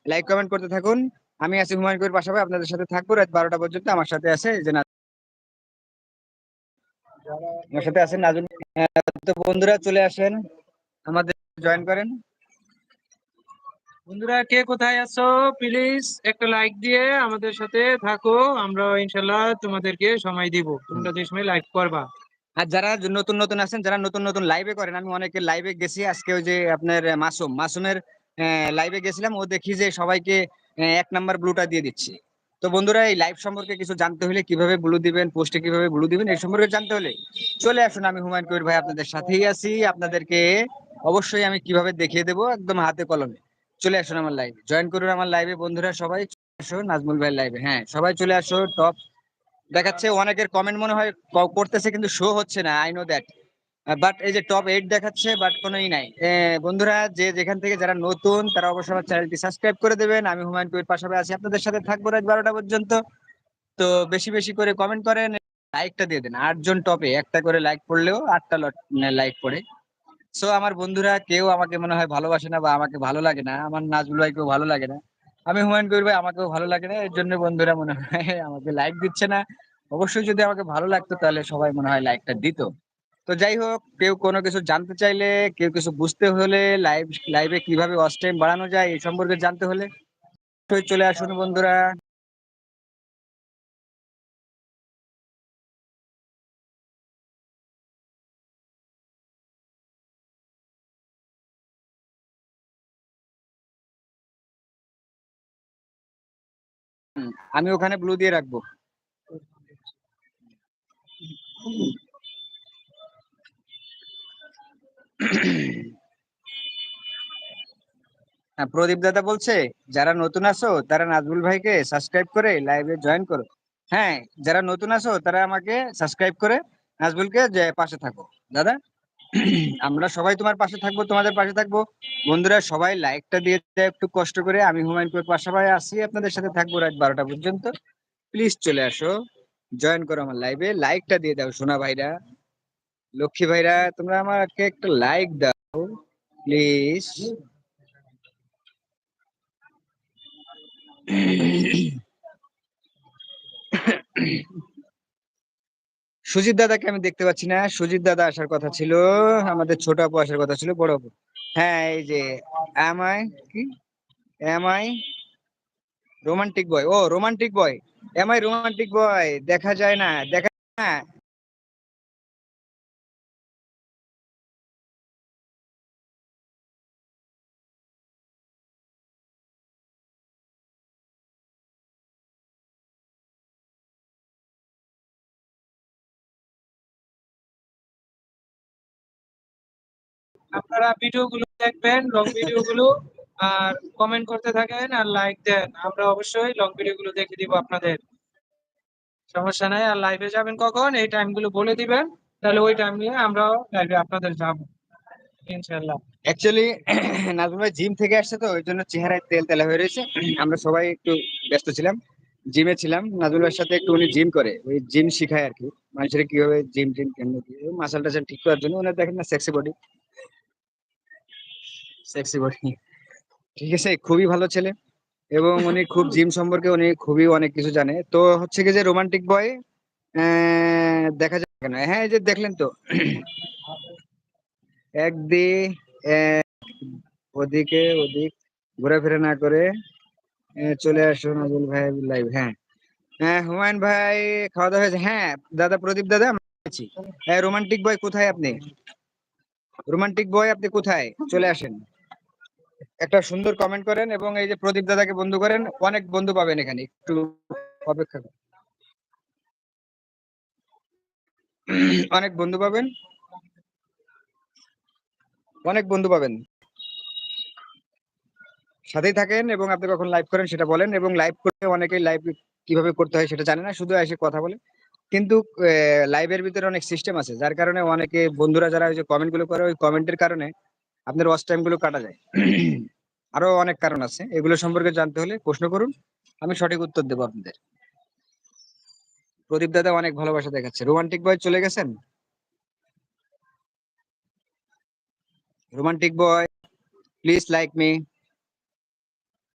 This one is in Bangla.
লাইক কমেন্ট করতে থাকুন। আমি আছি হুমায়ুন কবির পাশাপাশি আপনাদের সাথে থাকবো রাত 12টা পর্যন্ত। আমার সাথে আছে যে আমার সাথে আছেন নাজুল। তো বন্ধুরা চলে আসেন, আমাদের জয়েন করেন। বন্ধুরা কে কোথায় আছো, প্লিজ একটা লাইক দিয়ে আমাদের সাথে থাকো। আমরা ইনশাল্লাহ তোমাদেরকে সময় দিব, তোমরা যে সময় লাইক করবা। আর যারা নতুন নতুন আছেন, যারা নতুন নতুন লাইভে করেন, আমি অনেকে লাইভে গেছি আজকে। ওই যে আপনার মাসুমের লাইভে গেছিলাম, ও দেখি যে সবাইকে 1 নাম্বার ব্লুটা দিয়ে দিচ্ছি। তো বন্ধুরা এই লাইভ সম্পর্কে কিছু জানতে হলে, কিভাবে ব্লু দিবেন, পোস্টে কিভাবে ব্লু দিবেন, এই সম্পর্কে জানতে হলে চলে আসুন। আমি হুমায়ুন কবির ভাই আপনাদের সাথেই আছি। আপনাদেরকে অবশ্যই আমি কিভাবে দেখিয়ে দেবো একদম হাতে কলমে। চলে আসুন আমার লাইভে, জয়েন করুন আমার লাইভে। বন্ধুরা সবাই আসো নাজমুল ভাইয়ের লাইভে। হ্যাঁ, সবাই চলে আসো। টপ দেখাচ্ছে, অনেকের কমেন্ট মনে হয় করতেছে কিন্তু শো হচ্ছে না, আই নো দ্যাট। বাট এই যে টপ 8 দেখাচ্ছে, বাট কোনোই নাই। বন্ধুরা যে যেখান থেকে যারা নতুন, তারা অবশ্যই আমার চ্যানেলটি সাবস্ক্রাইব করে দেবেন। আমি হুমায়ুন কবির পাশাপাশি আছি, আপনাদের সাথে থাকবো রাত 12টা পর্যন্ত। তো বেশি বেশি করে কমেন্ট করেন, লাইকটা দিয়ে দেন। 8 জন টপে একটা করে লাইক পড়লেও 8টা লাইক পড়ে। সো আমার বন্ধুরা কেউ আমাকে মনে হয় ভালোবাসে না, বা আমাকে ভালো লাগে না। আমার নাজমুল ভাইকেও ভালো লাগে না, আমি হুমায়ুন কবির ভাই আমাকেও ভালো লাগে না। এর জন্য বন্ধুরা মনে হয় আমাকে লাইক দিচ্ছে না। অবশ্যই যদি আমাকে ভালো লাগতো তাহলে সবাই মনে হয় লাইকটা দিত। তো যাই হোক, কেউ কোনো কিছু জানতে চাইলে, কেউ কিছু বুঝতে হলে, লাইভে কিভাবে ওয়াচ টাইম বাড়ানো যায় এই সম্পর্কে জানতে হলে অবশ্যই চলে আসুন বন্ধুরা। আমি ওখানে ব্লু দিয়ে রাখবো। হ্যাঁ, প্রদীপ দাদা বলছে যারা নতুন আছো তারা নাজমুল ভাইকে সাবস্ক্রাইব করে লাইভে জয়েন করো। হ্যাঁ, যারা নতুন আছো তারা আমাকে সাবস্ক্রাইব করে নাজমুলকে যে পাশে থাকো। দাদা, আমরা সবাই তোমার পাশে থাকবো, তোমাদের পাশে থাকবো। বন্ধুরা সবাই লাইকটা দিয়ে দেয় একটু কষ্ট করে। আমি হুমায়ুন কবির পাশাপাশি আসি, আপনাদের সাথে থাকবো রাত 12টা পর্যন্ত। প্লিজ চলে আসো, জয়েন করো আমার লাইভে, লাইকটা দিয়ে দাও সোনা ভাইরা, লক্ষ্মী ভাইরা, তোমরা আমাকে একটা লাইক দাও প্লিজ। সুজিত দাদাকে আমি দেখতে পাচ্ছি না। সুজিত দাদা আসার কথা ছিল, আমাদের ছোট আপু আসার কথা ছিল, বড় আপু। হ্যাঁ, এই যে এম আই কি এম আই রোমান্টিক বয়, ও romantic boy, am I romantic boy দেখা যায় না, দেখা যায় না। আপনারা ভিডিও গুলো দেখবেন, লং ভিডিও গুলো, আর কমেন্ট করতে থাকেন আর লাইক দেন। আমরা অবশ্যই লং ভিডিও গুলো দেখে দিব আপনাদের, সমস্যা নাই। আর লাইভে যাবেন কখন এই টাইম গুলো বলে দিবেন, তাহলে ওই টাইম নিয়ে আমরাও লাইভে আপনাদের যাবো ইনশাল্লাহ। অ্যাকচুয়ালি নাজমুল ভাই জিম থেকে আসছে, তো ওই জন্য চেহারায় তেল তেলা হয়ে রয়েছে। আমরা সবাই একটু ব্যস্ত ছিলাম, জিমে ছিলাম। নাজমুল ভাইয়ের সাথে একটু উনি জিম করে, ওই জিম শিখায় আর কি, মানুষের কিভাবে জিম টিম কেমন মাসাল টাসাল ঠিক করার জন্য। ওনার দেখেন না সেক্সি বডি, সেক্সি বডি, ঠিক আছে, খুবই ভালো ছেলে। এবং উনি খুব জিম সম্পর্কে উনি খুবই অনেক কিছু জানে। তো হচ্ছে কি যে রোমান্টিক বয় দেখা যায় কেন, হ্যাঁ এই যে দেখলেন তো একদিক ওদিকে ওদিক ঘোরাফেরা না করে চলে আসুন নাজমুল ভাই লাইভ। হ্যাঁ, হ্যাঁ হুমায়ুন ভাই খাওয়া দাওয়া হয়েছে। হ্যাঁ দাদা, প্রদীপ দাদা আমি আছি। হ্যাঁ, রোমান্টিক বয় কোথায় আপনি? রোমান্টিক বয় আপনি কোথায়? চলে আসেন, একটা সুন্দর কমেন্ট করেন, এবং এই যে প্রদীপ দাদাকে বন্ধু করেন। অনেক বন্ধু পাবেন এখানে, একটু অপেক্ষা করুন। অনেক বন্ধু পাবেন, অনেক বন্ধু পাবেন। সাথেই থাকেন, এবং আপনি কখন লাইভ করেন সেটা বলেন। এবং লাইভ করতে অনেকেই লাইভ কিভাবে করতে হয় সেটা জানে না, শুধু এসে কথা বলে। কিন্তু লাইভের ভিতরে অনেক সিস্টেম আছে, যার কারণে অনেকে বন্ধুরা যারা ওই যে কমেন্ট গুলো করে, ওই কমেন্টের কারণে আপনার ওয়াচ টাইম গুলো কাটা যায়। আরো অনেক কারণ আছে, এগুলো সম্পর্কে জানতে হলে প্রশ্ন করুন, আমি সঠিক উত্তর দেবো আপনাদের। প্রদীপ দাদা অনেক ভালোবাসা দেখাচ্ছে। রোমান্টিক বয় চলে গেছেন? Romantic boy please like me.